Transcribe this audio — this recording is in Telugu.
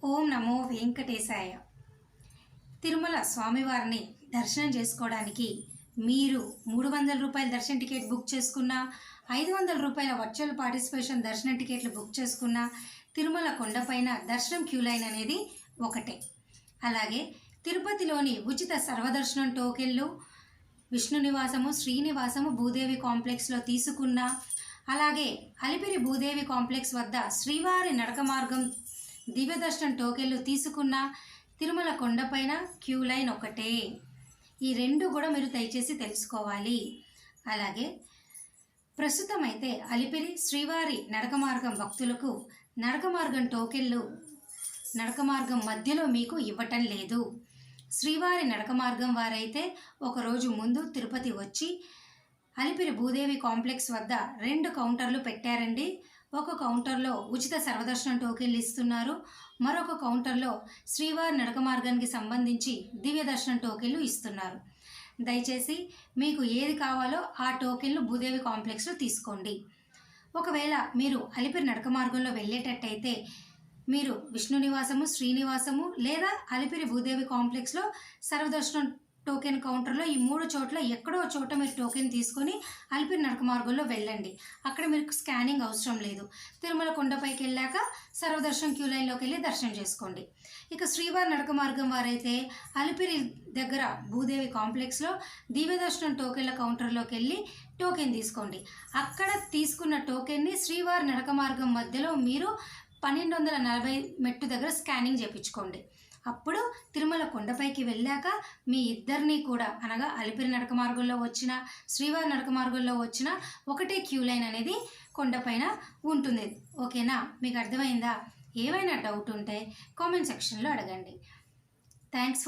ఓం నమో వెంకటేశాయ. తిరుమల స్వామివారిని దర్శనం చేసుకోవడానికి మీరు 300 రూపాయల దర్శన టికెట్ బుక్ చేసుకున్నా, 500 రూపాయల వర్చువల్ పార్టిసిపేషన్ దర్శన టికెట్లు బుక్ చేసుకున్నా, తిరుమల కొండపైన దర్శనం క్యూ లైన్ అనేది ఒకటే. అలాగే తిరుపతిలోని ఉచిత సర్వదర్శనం టోకెన్లు విష్ణు నివాసము, శ్రీనివాసము, భూదేవి కాంప్లెక్స్లో తీసుకున్న, అలాగే అలిపిరి భూదేవి కాంప్లెక్స్ వద్ద శ్రీవారి నడక మార్గం దివ్య దర్శనం టోకెన్లు తీసుకున్న, తిరుమల కొండపైన క్యూ లైన్ ఒకటే. ఈ రెండు కూడా మీరు దయచేసి తెలుసుకోవాలి. అలాగే ప్రస్తుతం అయితే అలిపిరి శ్రీవారి నడక మార్గం భక్తులకు నడక మార్గం టోకెన్లు నడక మార్గం మధ్యలో మీకు ఇవ్వటం లేదు. శ్రీవారి నడక మార్గం వారైతే ఒకరోజు ముందు తిరుపతి వచ్చి అలిపిరి భూదేవి కాంప్లెక్స్ వద్ద 2 కౌంటర్లు పెట్టారండి. ఒక కౌంటర్లో ఉచిత సర్వదర్శనం టోకెన్లు ఇస్తున్నారు, మరొక కౌంటర్లో శ్రీవారి నడక మార్గానికి సంబంధించి దివ్య దర్శనం టోకెన్లు ఇస్తున్నారు. దయచేసి మీకు ఏది కావాలో ఆ టోకెన్లు భూదేవి కాంప్లెక్స్లో తీసుకోండి. ఒకవేళ మీరు అలిపిరి నడక మార్గంలో వెళ్ళేటట్టయితే మీరు విష్ణు నివాసము, శ్రీనివాసము లేదా అలిపిరి భూదేవి కాంప్లెక్స్లో సర్వదర్శనం టోకెన్ కౌంటర్లో ఈ 3 చోట్ల ఎక్కడో చోట మీరు టోకెన్ తీసుకొని అలిపిరి నడక మార్గంలో వెళ్ళండి. అక్కడ మీకు స్కానింగ్ అవసరం లేదు. తిరుమల కొండపైకి వెళ్ళాక సర్వదర్శనం క్యూ లైన్లోకి వెళ్ళి దర్శనం చేసుకోండి. ఇక శ్రీవారి నడక మార్గం వారైతే అలిపిరి దగ్గర భూదేవి కాంప్లెక్స్లో దివ్య దర్శనం టోకెన్ల కౌంటర్లోకి వెళ్ళి టోకెన్ తీసుకోండి. అక్కడ తీసుకున్న టోకెన్ని శ్రీవారి నడక మార్గం మధ్యలో మీరు 1240 మెట్టు దగ్గర స్కానింగ్ చేయించుకోండి. అప్పుడు తిరుమల కొండపైకి వెళ్ళాక మీ ఇద్దరిని కూడా, అనగా అలిపిరి నడక మార్గంలో వచ్చిన, శ్రీవారి నడక మార్గంలో వచ్చిన ఒకటే క్యూ లైన్ అనేది కొండపైన ఉంటుంది. ఓకేనా? మీకు అర్థమైందా? ఏవైనా డౌట్ ఉంటే కామెంట్ సెక్షన్లో అడగండి. థ్యాంక్స్.